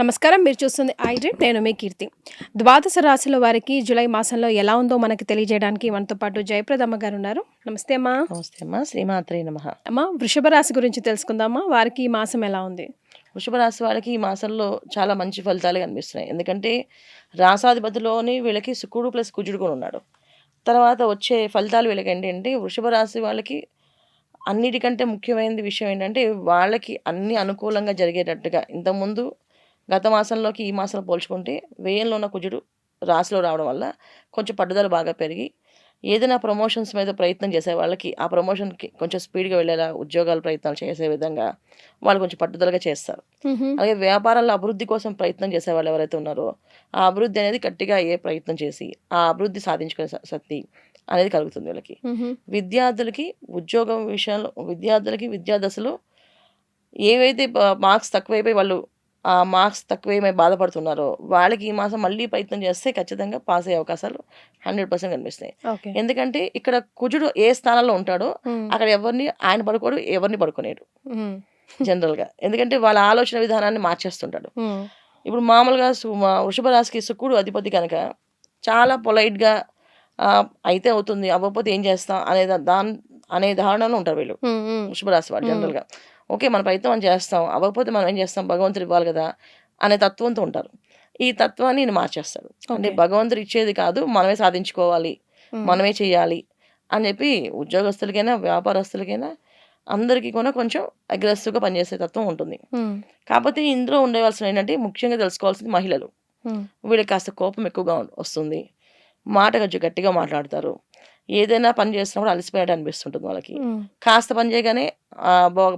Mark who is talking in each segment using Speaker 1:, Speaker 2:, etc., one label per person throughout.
Speaker 1: నమస్కారం. మీరు చూస్తుంది ఐ డ్రీమ్. నేను మీ కీర్తి. ద్వాదశ రాశుల వారికి జూలై మాసంలో ఎలా ఉందో మనకి తెలియజేయడానికి మనతో పాటు జయప్రదమ్మ గారు ఉన్నారు. నమస్తే అమ్మా.
Speaker 2: నమస్తే అమ్మా. శ్రీమాత్రే నమః.
Speaker 1: అమ్మా, వృషభ రాశి గురించి తెలుసుకుందామా? వారికి ఈ మాసం ఎలా ఉంది?
Speaker 2: వృషభ రాశి వాళ్ళకి ఈ మాసంలో చాలా మంచి ఫలితాలే కనిపిస్తున్నాయి. ఎందుకంటే రాసాధిపతిలోని వీళ్ళకి శుక్రుడు ప్లస్ కుజుడు కూడా ఉన్నాడు. తర్వాత వచ్చే ఫలితాలు వీళ్ళకి ఏంటంటే వృషభ రాశి వాళ్ళకి అన్నిటికంటే ముఖ్యమైనది విషయం ఏంటంటే వాళ్ళకి అన్ని అనుకూలంగా జరిగేటట్టుగా ఇంతకుముందు గత మాసంలోకి ఈ మాసంలో పోల్చుకుంటే వ్యయంలో ఉన్న కుజుడు రాశిలో రావడం వల్ల కొంచెం పట్టుదల బాగా పెరిగి ఏదైనా ప్రమోషన్స్ మీద ప్రయత్నం చేసే వాళ్ళకి ఆ ప్రమోషన్కి కొంచెం స్పీడ్గా వెళ్ళేలా ఉద్యోగాల ప్రయత్నాలు చేసే విధంగా వాళ్ళు కొంచెం పట్టుదలగా చేస్తారు. అలాగే వ్యాపారాల్లో అభివృద్ధి కోసం ప్రయత్నం చేసే వాళ్ళు ఎవరైతే ఉన్నారో ఆ అభివృద్ధి అనేది గట్టిగా అయ్యే ప్రయత్నం చేసి ఆ అభివృద్ధి సాధించుకునే శక్తి అనేది కలుగుతుంది వీళ్ళకి. విద్యార్థులకి ఉద్యోగం విషయంలో విద్యార్థులకి విద్యాదశలో ఏవైతే మార్క్స్ తక్కువైపోయి వాళ్ళు ఆ మార్క్స్ తక్కువేమై బాధపడుతున్నారో వాళ్ళకి ఈ మాసం మళ్ళీ ప్రయత్నం చేస్తే ఖచ్చితంగా పాస్ అయ్యే అవకాశాలు 100% కనిపిస్తాయి. ఎందుకంటే ఇక్కడ కుజుడు ఏ స్థానంలో ఉంటాడో అక్కడ ఎవరిని ఆయన పడుకోడు, ఎవరిని పడుకునేడు జనరల్గా. ఎందుకంటే వాళ్ళ ఆలోచన విధానాన్ని మార్చేస్తుంటాడు. ఇప్పుడు మామూలుగా వృషభ రాశికి శుక్రుడు అధిపతి కనుక చాలా పొలైట్గా అయితే అవుతుంది, అవ్వకపోతే ఏం చేస్తాం అనే ధారణలో ఉంటారు వీళ్ళు వృషభ రాశి వాళ్ళు జనరల్గా. ఓకే, మన ప్రయత్నం మనం చేస్తాం, అవ్వకపోతే మనం ఏం చేస్తాం, భగవంతుడు ఇవ్వాలి కదా అనే తత్వంతో ఉంటారు. ఈ తత్వాన్ని నేను మార్చేస్తాడు. అంటే భగవంతుడు ఇచ్చేది కాదు, మనమే సాధించుకోవాలి, మనమే చేయాలి అని చెప్పి ఉద్యోగస్తులకైనా వ్యాపారస్తులకైనా అందరికీ కూడా కొంచెం అగ్రెసివ్గా పనిచేసే తత్వం ఉంటుంది. కాకపోతే ఇందులో ఉండవలసిన ఏంటంటే ముఖ్యంగా తెలుసుకోవాల్సింది మహిళలు. వీళ్ళకి కాస్త కోపం ఎక్కువగా వస్తుంది, మాట కొంచెం గట్టిగా మాట్లాడతారు, ఏదైనా పని చేస్తున్నప్పుడు అలసిపోయినట్టు అనిపిస్తుంటుంది వాళ్ళకి. కాస్త పని చేయగానే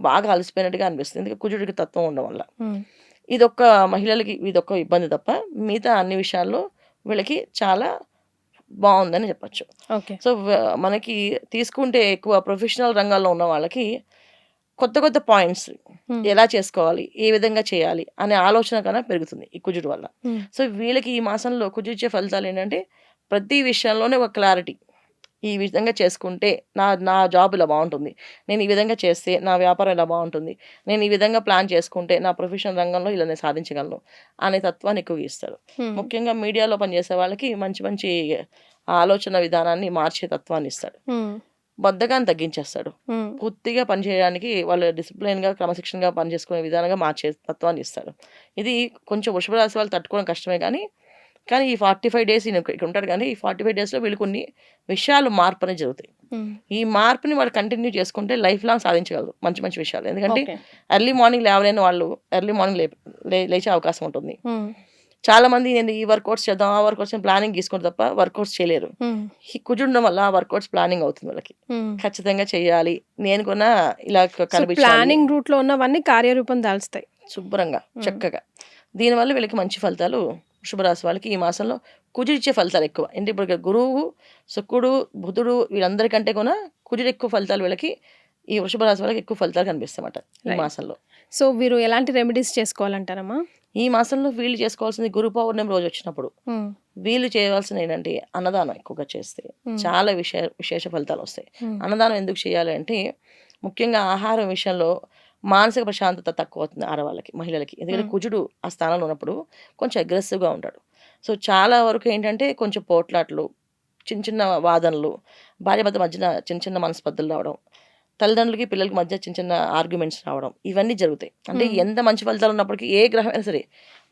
Speaker 2: బాగా అలసిపోయినట్టుగా అనిపిస్తుంది, ఎందుకంటే కుజుడికి తత్వం ఉండడం వల్ల. ఇదొక్క మహిళలకి ఇదొక్క ఇబ్బంది తప్ప మిగతా అన్ని విషయాల్లో వీళ్ళకి చాలా బాగుందని చెప్పచ్చు. సో మనకి తీసుకుంటే ఎక్కువ ప్రొఫెషనల్ రంగాల్లో ఉన్న వాళ్ళకి కొత్త కొత్త పాయింట్స్ ఎలా చేసుకోవాలి, ఏ విధంగా చేయాలి అనే ఆలోచన కన్నా పెరుగుతుంది ఈ కుజుడు వల్ల. సో వీళ్ళకి ఈ మాసంలో కుజుడు ఇచ్చే ఫలితాలు ఏంటంటే ప్రతి విషయంలోనే ఒక క్లారిటీ. ఈ విధంగా చేసుకుంటే నా జాబ్ ఇలా బాగుంటుంది, నేను ఈ విధంగా చేస్తే నా వ్యాపారం ఇలా బాగుంటుంది, నేను ఈ విధంగా ప్లాన్ చేసుకుంటే నా ప్రొఫెషనల్ రంగంలో ఇలా నేను సాధించగలను అనే తత్వాన్ని ఎక్కువగా ఇస్తారు. ముఖ్యంగా మీడియాలో పనిచేసే వాళ్ళకి మంచి మంచి ఆలోచన విధానాన్ని మార్చే తత్వాన్ని ఇస్తాడు. బద్ధకాన్ని తగ్గించేస్తాడు. పూర్తిగా పనిచేయడానికి వాళ్ళు డిసిప్లిన్గా క్రమశిక్షణగా పనిచేసుకునే విధానంగా మార్చే తత్వాన్ని ఇస్తాడు. ఇది కొంచెం వృషభ రాశి వాళ్ళు తట్టుకోవడం కష్టమే, కానీ ఈ 45 డేస్ ఇక్కడ ఉంటాడు. కానీ ఈ 45 డేస్లో వీళ్ళు కొన్ని విషయాలు మార్పు అనేది జరుగుతాయి. ఈ మార్పుని వాళ్ళు కంటిన్యూ చేసుకుంటే లైఫ్ లాంగ్ సాధించగలరు మంచి మంచి విషయాలు. ఎందుకంటే ఎర్లీ మార్నింగ్ లేవలేని వాళ్ళు ఎర్లీ మార్నింగ్ లేచే అవకాశం ఉంటుంది. చాలా మంది నేను ఈ వర్కౌట్స్ చేద్దాం, ఆ వర్కౌట్స్ ప్లానింగ్ తీసుకుంటే తప్ప వర్కౌట్స్ చేయలేరు. ఈ కుజుండడం వల్ల ఆ వర్కౌట్స్ ప్లానింగ్ అవుతుంది వాళ్ళకి. ఖచ్చితంగా చేయాలి, నేను కూడా ఇలా
Speaker 1: ప్లానింగ్ రూట్ లో ఉన్నవన్నీ కార్యరూపం దాల్స్తాయి
Speaker 2: శుభ్రంగా చక్కగా. దీనివల్ల వీళ్ళకి మంచి ఫలితాలు వృషభరాశి వాళ్ళకి ఈ మాసంలో కుజుడు ఇచ్చే ఫలితాలు ఎక్కువ. అంటే ఇప్పుడు గురువు, శుక్రుడు, బుధుడు వీళ్ళందరికంటే కూడా కుజుడు ఎక్కువ ఫలితాలు వీళ్ళకి ఈ వృషభరాశి వాళ్ళకి ఎక్కువ ఫలితాలు కనిపిస్తాయన్నమాట ఈ మాసంలో.
Speaker 1: సో వీరు ఎలాంటి రెమెడీస్ చేసుకోవాలంటారమ్మా?
Speaker 2: ఈ మాసంలో వీళ్ళు చేసుకోవాల్సింది గురు పౌర్ణమి రోజు వచ్చినప్పుడు వీళ్ళు చేయవలసిన ఏంటంటే అన్నదానం ఎక్కువగా చేస్తే చాలా విశేష ఫలితాలు వస్తాయి. అన్నదానం ఎందుకు చేయాలి అంటే ముఖ్యంగా ఆహారం విషయంలో మానసిక ప్రశాంతత తక్కువ అవుతుంది ఆడవాళ్ళకి, మహిళలకి. ఎందుకంటే కుజుడు ఆ స్థానంలో ఉన్నప్పుడు కొంచెం అగ్రెసివ్గా ఉంటాడు. సో చాలా వరకు ఏంటంటే కొంచెం పోట్లాట్లు, చిన్న చిన్న వాదనలు, భార్యాభర్త మధ్యన చిన్న చిన్న మనస్పర్ధలు రావడం, తల్లిదండ్రులకి పిల్లలకి మధ్య చిన్న చిన్న ఆర్గ్యుమెంట్స్ రావడం, ఇవన్నీ జరుగుతాయి. అంటే ఎంత మంచి ఫలితాలు ఉన్నప్పటికీ ఏ గ్రహం అయినా సరే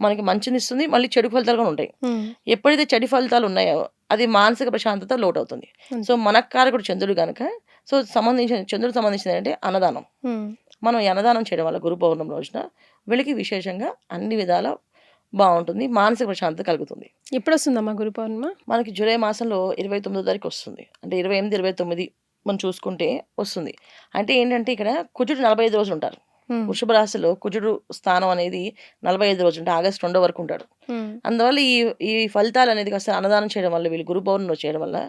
Speaker 2: మనకి మంచిని ఇస్తుంది, మళ్ళీ చెడు ఫలితాలు కూడా ఉంటాయి. ఎప్పుడైతే చెడు ఫలితాలు ఉన్నాయో అది మానసిక ప్రశాంతత లోటు అవుతుంది. సో మనకారకుడు చంద్రుడు కనుక సో చంద్రుడికి సంబంధించింది ఏంటంటే అన్నదానం. మనం అన్నదానం చేయడం వల్ల గురు పౌర్ణమి రోజున వీళ్ళకి విశేషంగా అన్ని విధాల బాగుంటుంది, మానసిక ప్రశాంతత కలుగుతుంది.
Speaker 1: ఎప్పుడు వస్తుందమ్మా గురు పౌర్ణమి?
Speaker 2: మనకి జూలై మాసంలో 29వ తారీఖు వస్తుంది. అంటే 28, 29 మనం చూసుకుంటే వస్తుంది. అంటే ఏంటంటే ఇక్కడ కుజుడు 45 రోజులు ఉంటారు. వృషభ రాశిలో కుజుడు స్థానం అనేది 45 రోజులు, అంటే ఆగస్టు 2 వరకు ఉంటాడు. అందువల్ల ఈ ఫలితాలు అనేది కాస్త అన్నదానం చేయడం వల్ల వీళ్ళు గురు పౌర్ణమి చేయడం వల్ల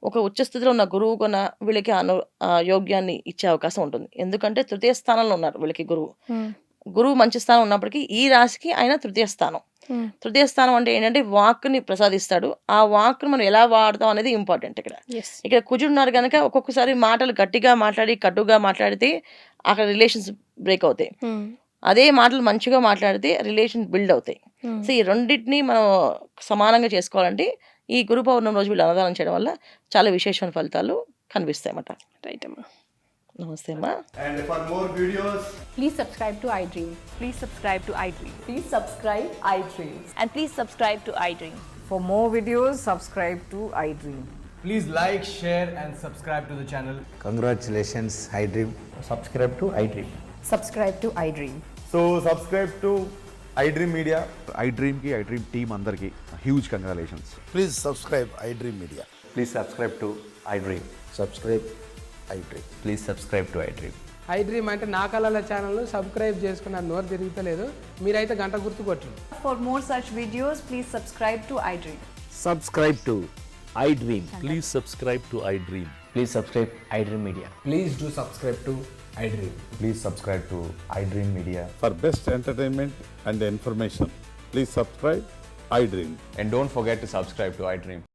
Speaker 2: ఒక ఉచ్చస్థితిలో ఉన్న గురువు కొన వీళ్ళకి యోగ్యాన్ని ఇచ్చే అవకాశం ఉంటుంది. ఎందుకంటే తృతీయ స్థానంలో ఉన్నారు వీళ్ళకి గురువు మంచి స్థానం ఉన్నప్పటికీ ఈ రాశికి ఆయన తృతీయ స్థానం. తృతీయ స్థానం అంటే ఏంటంటే వాక్ని ప్రసాదిస్తాడు. ఆ వాక్ను మనం ఎలా వాడతాం అనేది ఇంపార్టెంట్. ఇక్కడ కుజుడున్నారు కనుక ఒక్కొక్కసారి మాటలు గట్టిగా మాట్లాడి కట్టుగా మాట్లాడితే అక్కడ రిలేషన్స్ బ్రేక్ అవుతాయి. అదే మాటలు మంచిగా మాట్లాడితే రిలేషన్ బిల్డ్ అవుతాయి. సో ఈ రెండింటిని మనం సమానంగా చేసుకోవాలంటే ఈ గురు పౌర్ణమి రోజు వీళ్ళు అన్నదానం చేయడం వల్ల చాలా విశేషమైన ఫలితాలు కనిపిస్తాయి అన్నమాట.
Speaker 1: రైట్ అమ్మా.
Speaker 2: నమస్తే అమ్మా.
Speaker 3: And for more videos,
Speaker 4: Please subscribe to iDream.
Speaker 5: Please subscribe to iDream.
Speaker 4: Please subscribe iDream.
Speaker 5: And please subscribe to iDream.
Speaker 6: For more videos, subscribe to iDream.
Speaker 3: please like, share, and subscribe to the channel.
Speaker 7: Congratulations, iDream.
Speaker 8: subscribe to iDream.
Speaker 4: Subscribe to iDream.
Speaker 3: So subscribe to iDream Media.
Speaker 9: iDream ki iDream team andarki huge congratulations.
Speaker 7: Please subscribe iDream Media.
Speaker 8: Please subscribe to iDream.
Speaker 7: Subscribe iDream.
Speaker 8: Please subscribe to iDream.
Speaker 10: iDream అంటే నా కళల channel subscribe చేసుకున్న నోరు తిరుగుతలేదు, మీరైతే గంట గుర్తు కొట్టండి.
Speaker 4: For more such videos, please subscribe to iDream.
Speaker 8: Subscribe to iDream.
Speaker 11: Please subscribe to iDream.
Speaker 8: Please subscribe iDream Media.
Speaker 3: Please do subscribe to iDream.
Speaker 8: Please subscribe to iDream Media.
Speaker 9: For best entertainment and information, please subscribe iDream.
Speaker 8: And don't forget to subscribe to iDream.